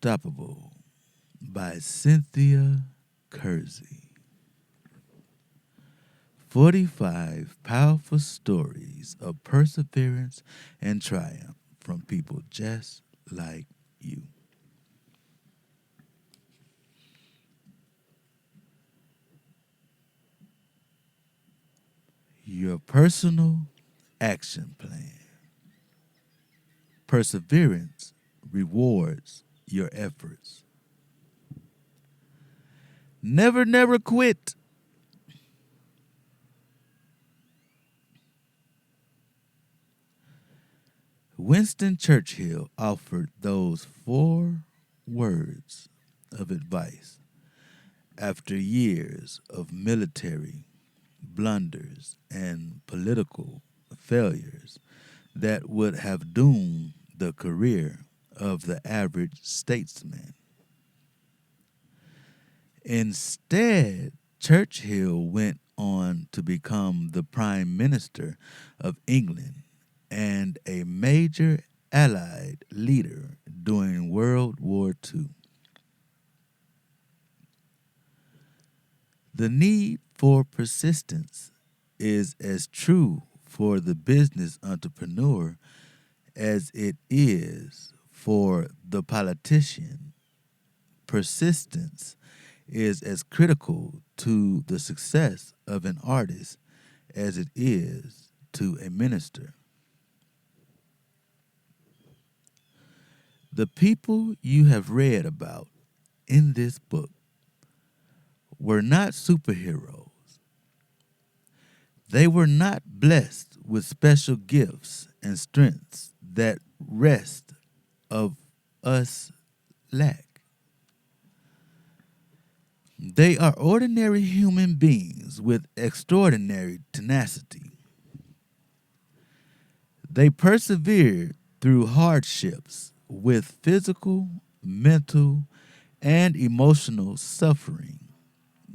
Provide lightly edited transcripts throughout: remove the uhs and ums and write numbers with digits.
Unstoppable by CYNTHIA KERSEY. 45 powerful stories of perseverance and triumph from people just like you. Your personal action plan. Perseverance rewards your efforts. Never, never quit. Winston Churchill offered those 4 words of advice after years of military blunders and political failures that would have doomed the career of the average statesman. Instead, Churchill went on to become the Prime Minister of England and a major Allied leader during World War II. The need for persistence is as true for the business entrepreneur as it is for the politician. Persistence is as critical to the success of an artist as it is to a minister. The people you have read about in this book were not superheroes. They were not blessed with special gifts and strengths that rest of us lack. They are ordinary human beings with extraordinary tenacity. They persevered through hardships with physical, mental, and emotional suffering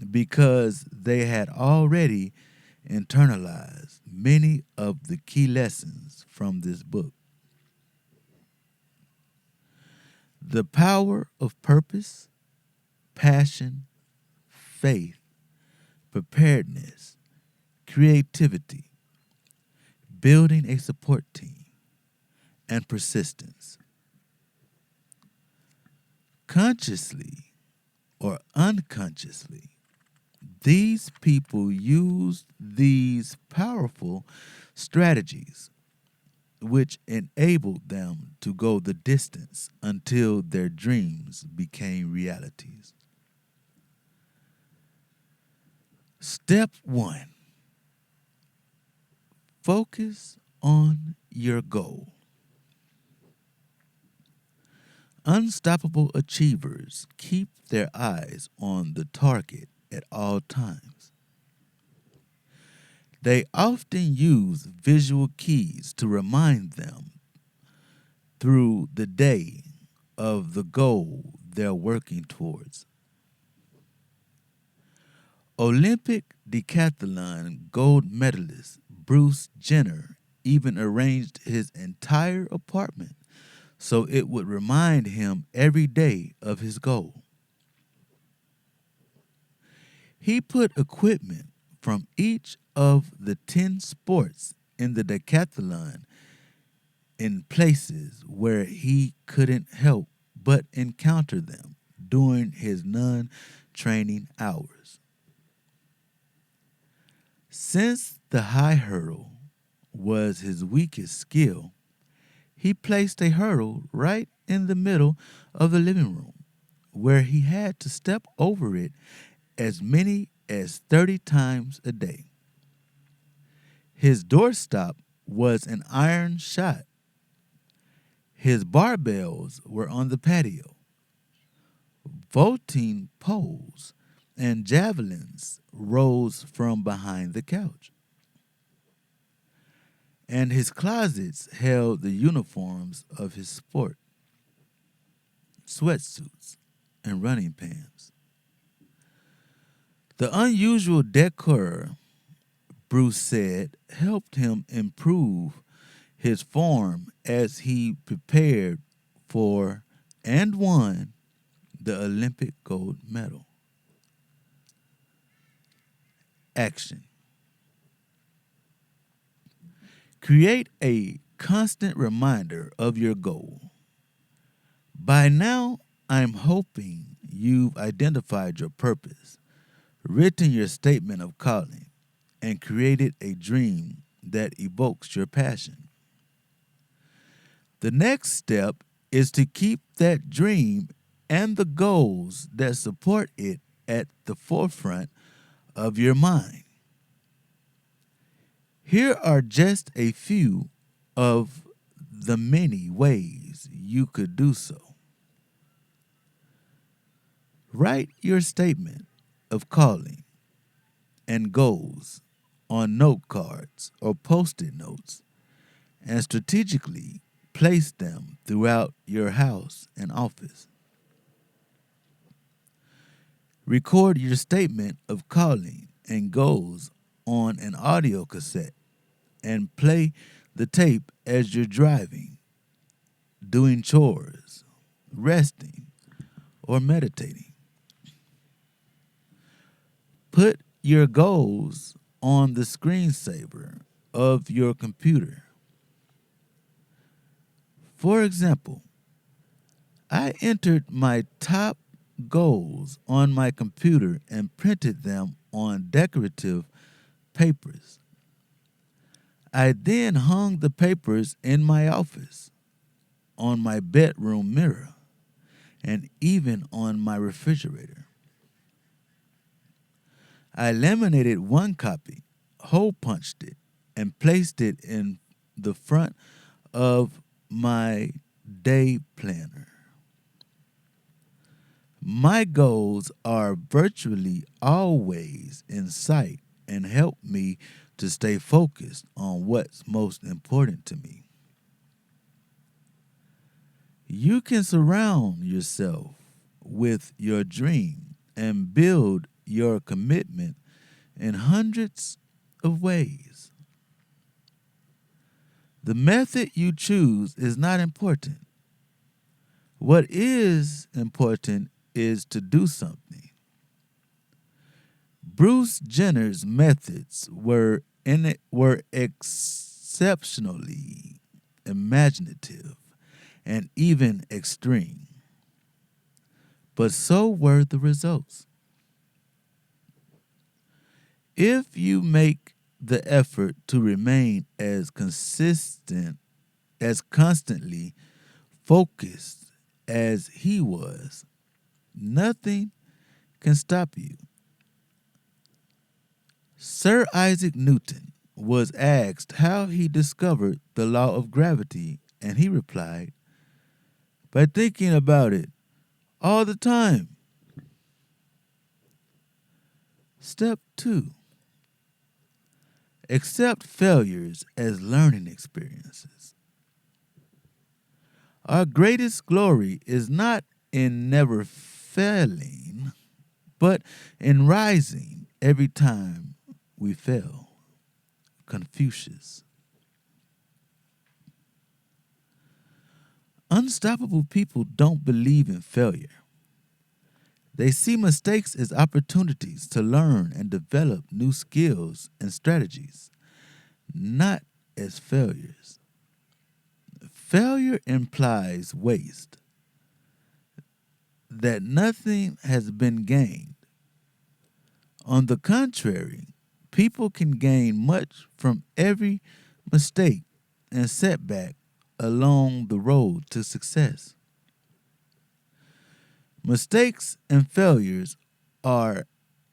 because they had already internalized many of the key lessons from this book. The power of purpose, passion, faith, preparedness, creativity, building a support team, and persistence. Consciously or unconsciously, these people used these powerful strategies which enabled them to go the distance until their dreams became realities. Step 1. Focus on your goal. Unstoppable achievers keep their eyes on the target at all times. They often use visual keys to remind them through the day of the goal they're working towards. Olympic decathlon gold medalist Bruce Jenner even arranged his entire apartment so it would remind him every day of his goal. He put equipment from each of the 10 sports in the decathlon in places where he couldn't help but encounter them during his non-training hours. Since the high hurdle was his weakest skill, he placed a hurdle right in the middle of the living room, where he had to step over it as many as 30 times a day. His doorstop was an iron shot. His barbells were on the patio. Vaulting poles and javelins rose from behind the couch. And his closets held the uniforms of his sport, sweatsuits, and running pants. The unusual decor, Bruce said, helped him improve his form as he prepared for and won the Olympic gold medal. Action. Create a constant reminder of your goal. By now, I'm hoping you've identified your purpose, written your statement of calling, and created a dream that evokes your passion. The next step is to keep that dream and the goals that support it at the forefront of your mind. Here are just a few of the many ways you could do so. Write your statement of calling and goals on note cards or post-it notes and strategically place them throughout your house and office. Record your statement of calling and goals on an audio cassette and play the tape as you're driving, doing chores, resting, or meditating. Put your goals on the screensaver of your computer. For example, I entered my top goals on my computer and printed them on decorative papers. I then hung the papers in my office, on my bedroom mirror, and even on my refrigerator. I laminated one copy, hole punched it, and placed it in the front of my day planner. My goals are virtually always in sight and help me to stay focused on what's most important to me. You can surround yourself with your dream and build your commitment in hundreds of ways. The method you choose is not important. What is important is to do something. Bruce Jenner's methods were exceptionally imaginative and even extreme, but so were the results. If you make the effort to remain as constantly focused as he was, nothing can stop you. Sir Isaac Newton was asked how he discovered the law of gravity, and he replied, "By thinking about it all the time." Step 2. Accept failures as learning experiences. Our greatest glory is not in never failing, but in rising every time we fail. Confucius. Unstoppable people don't believe in failure. They see mistakes as opportunities to learn and develop new skills and strategies, not as failures. Failure implies waste, that nothing has been gained. On the contrary, people can gain much from every mistake and setback along the road to success. Mistakes and failures are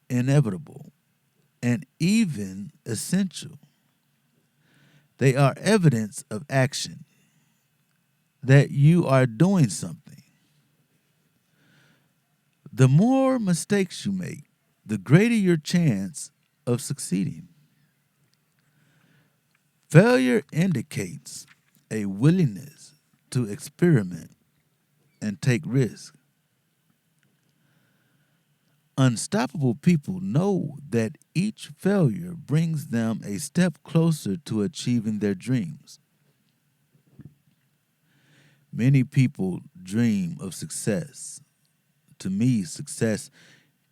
inevitable and even essential. They are evidence of action, that you are doing something. The more mistakes you make, the greater your chance of succeeding. Failure indicates a willingness to experiment and take risks. Unstoppable people know that each failure brings them a step closer to achieving their dreams. Many people dream of success to me, success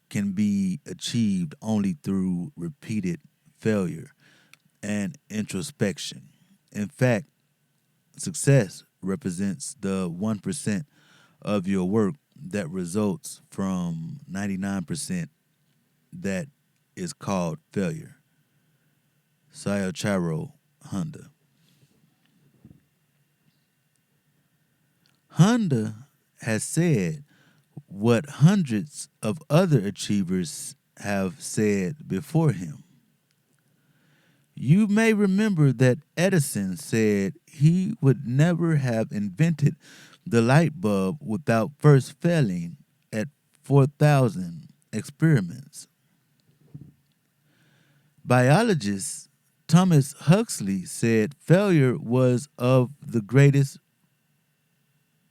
can be achieved only through repeated failure and introspection. In fact, success represents the 1% of your work that results from 99% that is called failure. Sayochiro Honda. Honda has said what hundreds of other achievers have said before him. You may remember that Edison said he would never have invented the light bulb without first failing at 4,000 experiments. Biologist Thomas Huxley said failure was of the greatest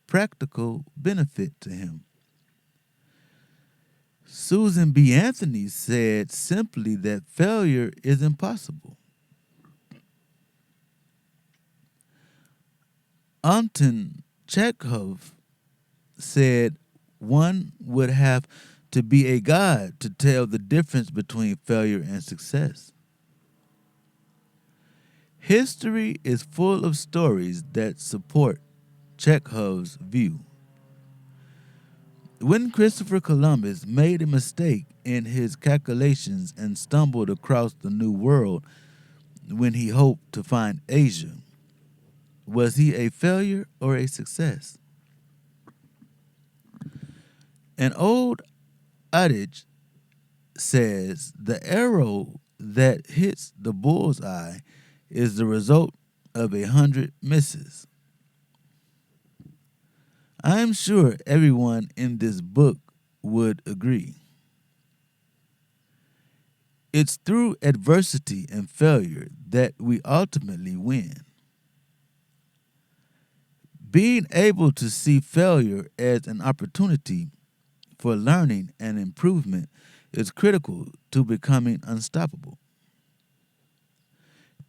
practical benefit to him. Susan B. Anthony said simply that failure is impossible. Anton Chekhov said one would have to be a god to tell the difference between failure and success. History is full of stories that support Chekhov's view. When Christopher Columbus made a mistake in his calculations and stumbled across the New World when he hoped to find Asia, was he a failure or a success? An old adage says the arrow that hits the bullseye is the result of 100 misses. I'm sure everyone in this book would agree. It's through adversity and failure that we ultimately win. Being able to see failure as an opportunity for learning and improvement is critical to becoming unstoppable.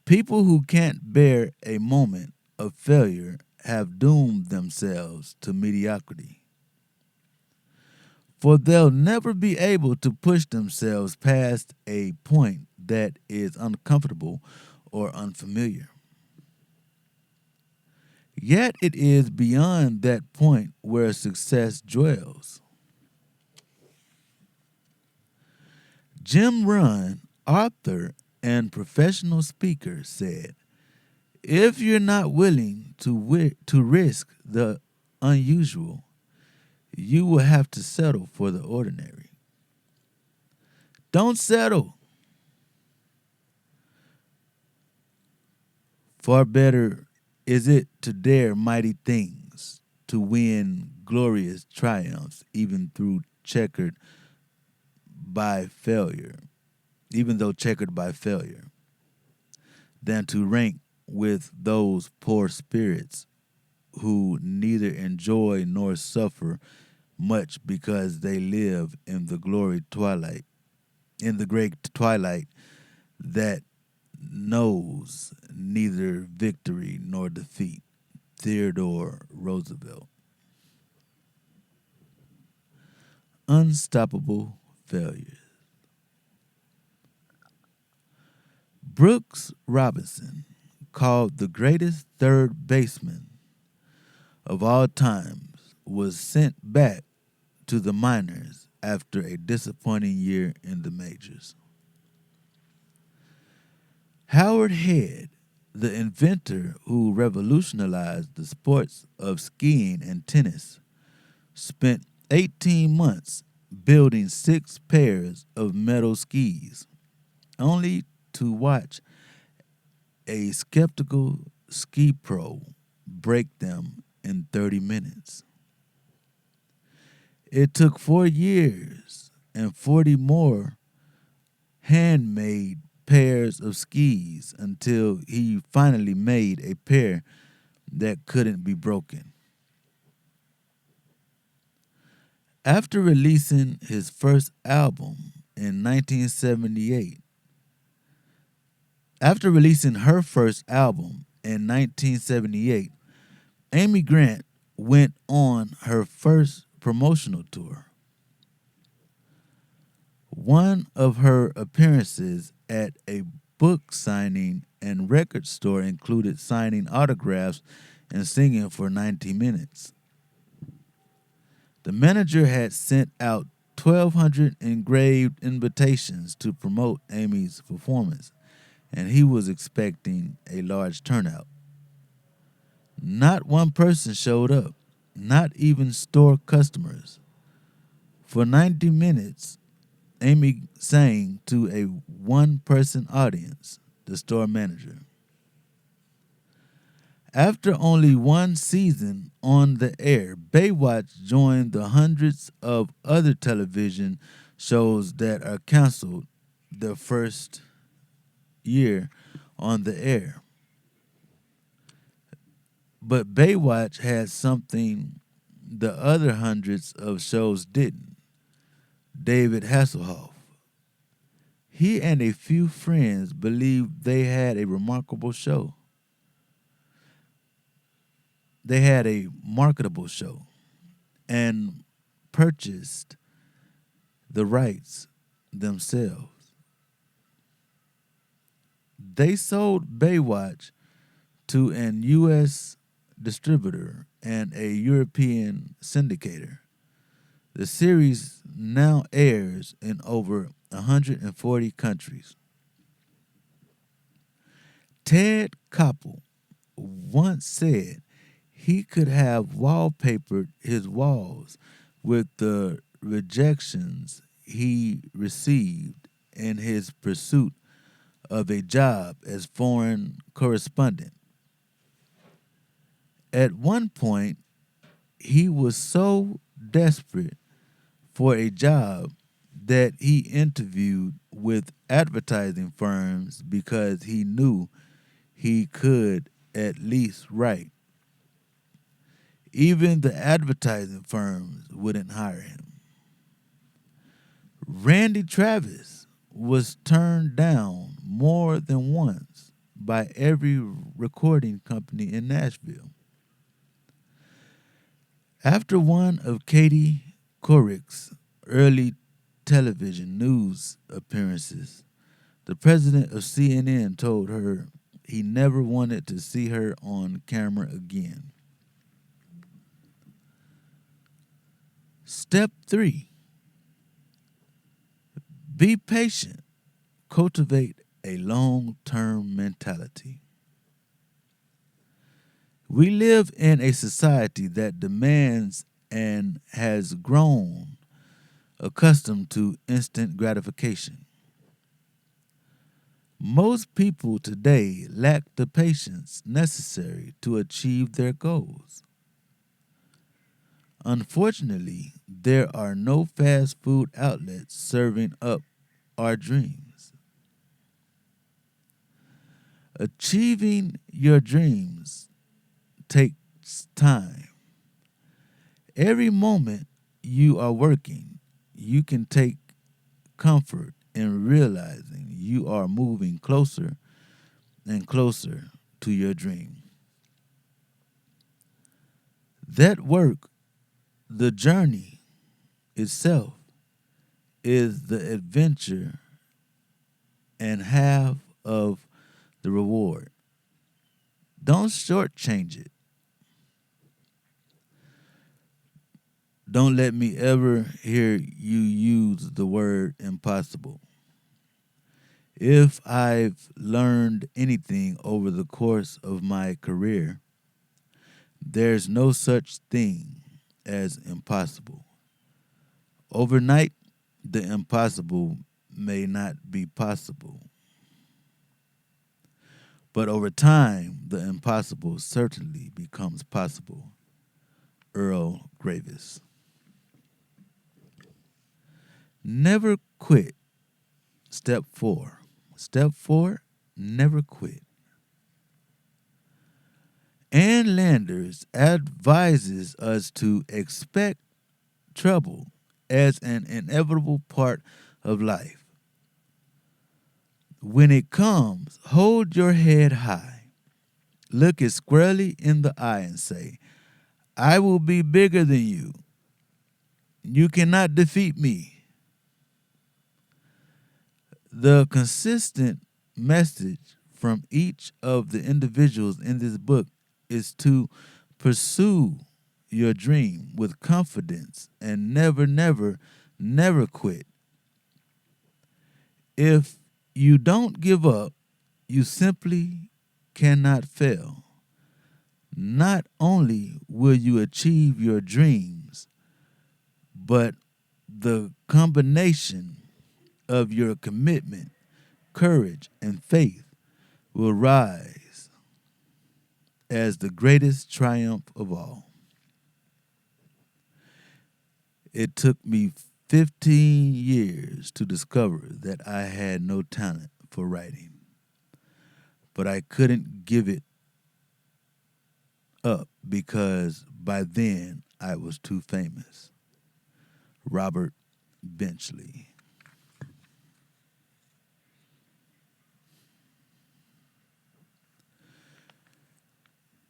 People who can't bear a moment of failure have doomed themselves to mediocrity. For they'll never be able to push themselves past a point that is uncomfortable or unfamiliar. Yet it is beyond that point where success dwells. Jim Rohn, author and professional speaker, said, if you're not willing to risk the unusual, you will have to settle for the ordinary. Don't settle. Far better is it to dare mighty things, to win glorious triumphs, even though checkered by failure, than to rank with those poor spirits who neither enjoy nor suffer much because they live in the great twilight that knows neither victory nor defeat. Theodore Roosevelt. Unstoppable failures. Brooks Robinson, called the greatest third baseman of all times, was sent back to the minors after a disappointing year in the majors. Howard Head, the inventor who revolutionized the sports of skiing and tennis, spent 18 months building 6 pairs of metal skis, only to watch a skeptical ski pro break them in 30 minutes. It took 4 years and 40 more handmade pairs of skis until he finally made a pair that couldn't be broken. After releasing his first album in 1978, Amy Grant went on her first promotional tour. One of her appearances at a book signing and record store included signing autographs and singing for 90 minutes. The manager had sent out 1,200 engraved invitations to promote Amy's performance, and he was expecting a large turnout. Not one person showed up, not even store customers. For 90 minutes, Amy sang to a one-person audience, the store manager. After only one season on the air, Baywatch joined the hundreds of other television shows that are canceled their first year on the air. But Baywatch had something the other hundreds of shows didn't. David Hasselhoff. He and a few friends believed they had a remarkable show. They had a marketable show and purchased the rights themselves. They sold Baywatch to an U.S. distributor and a European syndicator. The series now airs in over 140 countries. Ted Koppel once said he could have wallpapered his walls with the rejections he received in his pursuit of a job as foreign correspondent. At one point, he was so desperate for a job that he interviewed with advertising firms because he knew he could at least write. Even the advertising firms wouldn't hire him. Randy Travis was turned down more than once by every recording company in Nashville. After one of Katie Couric's early television news appearances, the president of CNN told her he never wanted to see her on camera again. Step 3. Be patient. Cultivate a long-term mentality. We live in a society that demands and has grown accustomed to instant gratification. Most people today lack the patience necessary to achieve their goals. Unfortunately, there are no fast food outlets serving up our dreams. Achieving your dreams takes time. Every moment you are working, you can take comfort in realizing you are moving closer and closer to your dream. That work, the journey itself, is the adventure and half of the reward. Don't shortchange it. Don't let me ever hear you use the word impossible. If I've learned anything over the course of my career, there's no such thing as impossible. Overnight, the impossible may not be possible. But over time, the impossible certainly becomes possible. Earl Gravis. Never quit. Step 4. Step 4, never quit. Ann Landers advises us to expect trouble as an inevitable part of life. When it comes, hold your head high. Look it squarely in the eye and say, I will be bigger than you. You cannot defeat me. The consistent message from each of the individuals in this book is to pursue your dream with confidence and never, never, never quit. If you don't give up, you simply cannot fail. Not only will you achieve your dreams, but the combination of your commitment, courage, and faith will rise as the greatest triumph of all. It took me 15 years to discover that I had no talent for writing, but I couldn't give it up because by then I was too famous. Robert Benchley.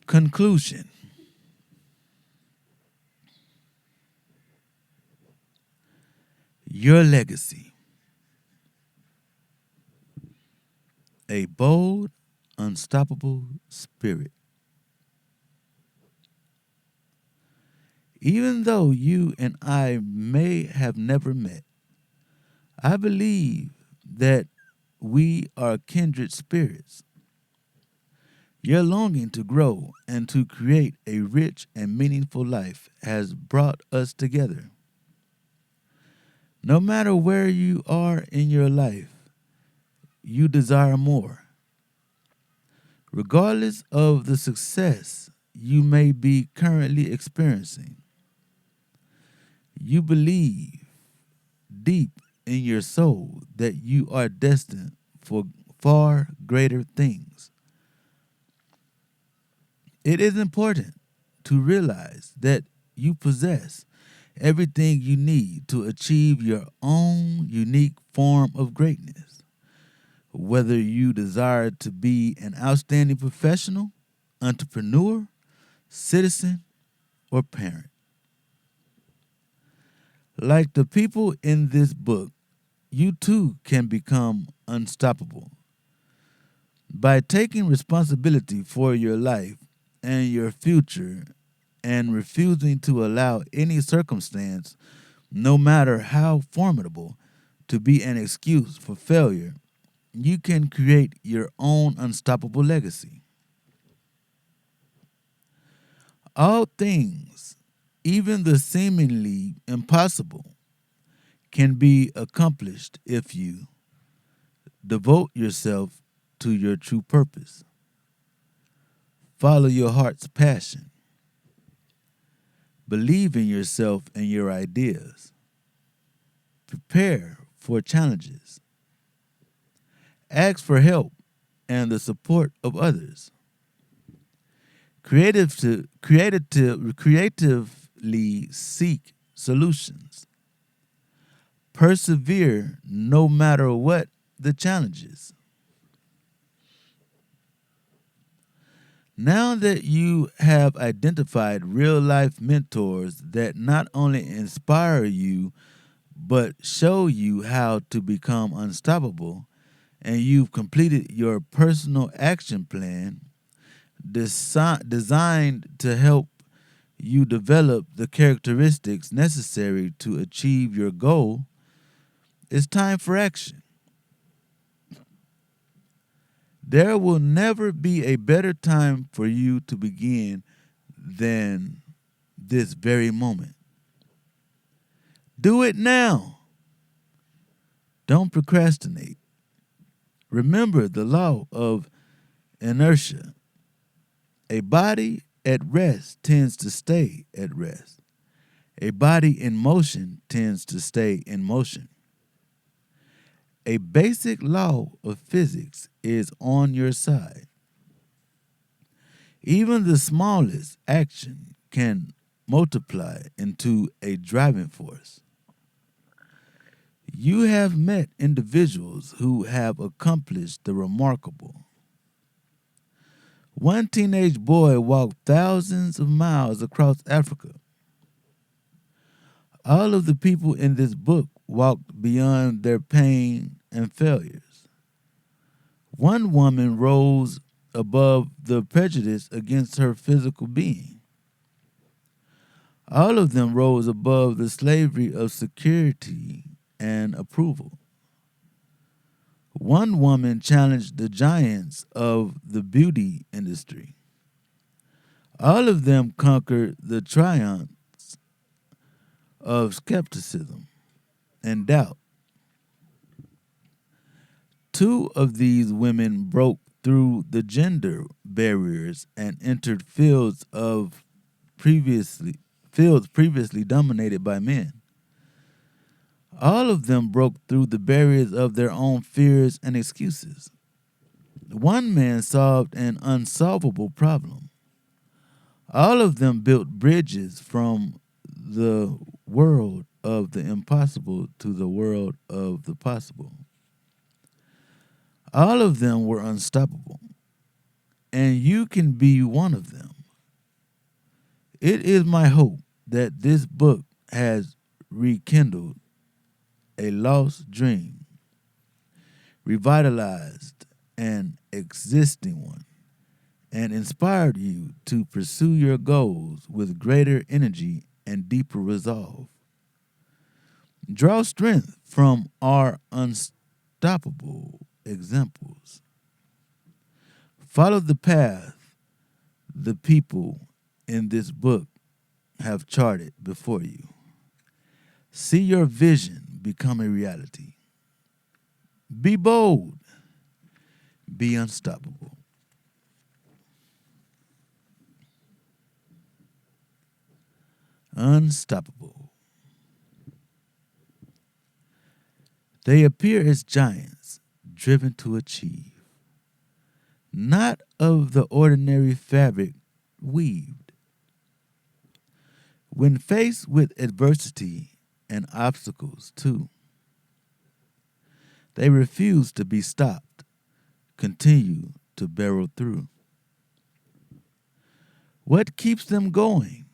Conclusion. Your legacy. A bold, unstoppable spirit. Even though you and I may have never met, I believe that we are kindred spirits. Your longing to grow and to create a rich and meaningful life has brought us together. No matter where you are in your life, you desire more. Regardless of the success you may be currently experiencing, you believe deep in your soul that you are destined for far greater things. It is important to realize that you possess everything you need to achieve your own unique form of greatness. Whether you desire to be an outstanding professional, entrepreneur, citizen, or parent. Like the people in this book, you too can become unstoppable. By taking responsibility for your life and your future and refusing to allow any circumstance, no matter how formidable, to be an excuse for failure, you can create your own unstoppable legacy. All things, even the seemingly impossible, can be accomplished if you devote yourself to your true purpose. Follow your heart's passion. Believe in yourself and your ideas. Prepare for challenges. Ask for help and the support of others. Creatively seek solutions. Persevere no matter what the challenges. Now that you have identified real-life mentors that not only inspire you, but show you how to become unstoppable, and you've completed your personal action plan designed to help you develop the characteristics necessary to achieve your goal, it's time for action. There will never be a better time for you to begin than this very moment. Do it now. Don't procrastinate. Remember the law of inertia. A body at rest tends to stay at rest. A body in motion tends to stay in motion. A basic law of physics is on your side. Even the smallest action can multiply into a driving force. You have met individuals who have accomplished the remarkable. One teenage boy walked thousands of miles across Africa. All of the people in this book walked beyond their pain and failures. One woman rose above the prejudice against her physical being. All of them rose above the slavery of security and approval. One woman challenged the giants of the beauty industry. All of them conquered the triumphs of skepticism and doubt. Two of these women broke through the gender barriers and entered fields previously dominated by men. All of them broke through the barriers of their own fears and excuses. One man solved an unsolvable problem. All of them built bridges from the world of the impossible to the world of the possible. All of them were unstoppable, and you can be one of them. It is my hope that this book has rekindled a lost dream, revitalized an existing one, and inspired you to pursue your goals with greater energy and deeper resolve. Draw strength from our unstoppable examples. Follow the path the people in this book have charted before you. See your vision become a reality. Be bold. Be unstoppable. Unstoppable. They appear as giants driven to achieve, not of the ordinary fabric weaved. When faced with adversity and obstacles too, they refuse to be stopped, continue to barrel through. What keeps them going?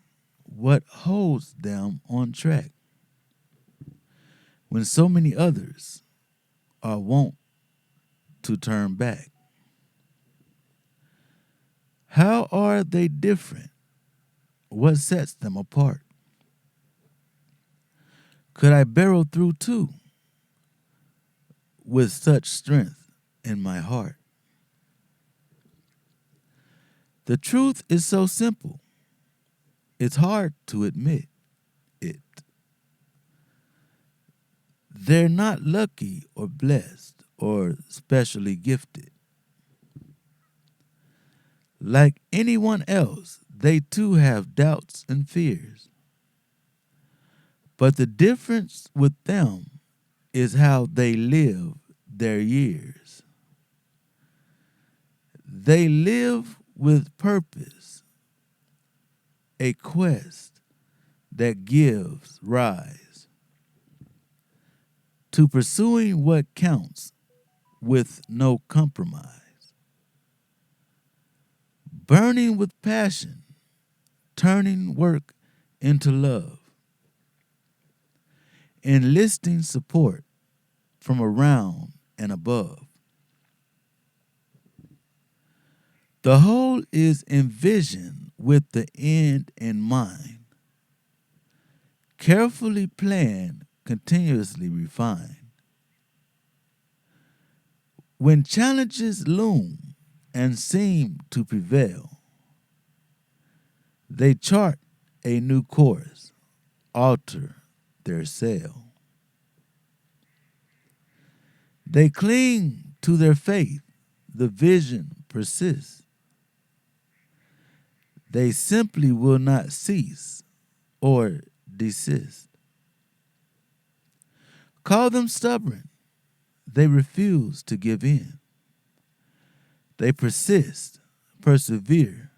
What holds them on track? When so many others are wont to turn back. How are they different? What sets them apart? Could I barrel through too with such strength in my heart? The truth is so simple. It's hard to admit it. They're not lucky or blessed or specially gifted. Like anyone else, they too have doubts and fears. But the difference with them is how they live their years. They live with purpose, a quest that gives rise to pursuing what counts with no compromise. Burning with passion, turning work into love, enlisting support from around and above. The whole is envisioned with the end in mind, carefully planned, continuously refined. When challenges loom and seem to prevail, they chart a new course, alter their sail. They cling to their faith, the vision persists. They simply will not cease or desist. Call them stubborn. They refuse to give in. They persist, persevere,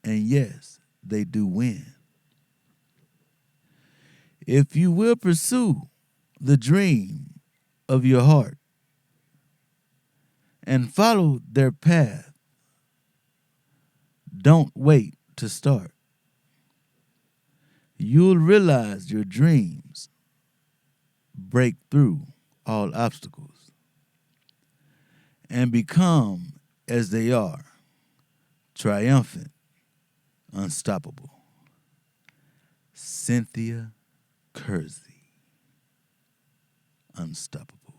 and yes, they do win. If you will pursue the dream of your heart and follow their path, don't wait to start. You'll realize your dreams break through all obstacles. and become as they are, triumphant, unstoppable. Cynthia Kersey, Unstoppable.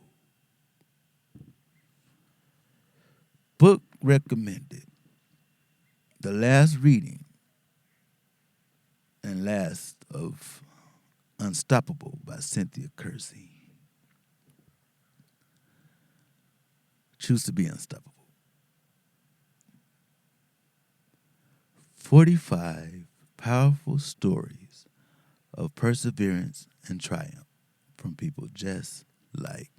Book recommended. The last reading and last of Unstoppable by Cynthia Kersey. Choose to be unstoppable. 45 powerful stories of perseverance and triumph from people just like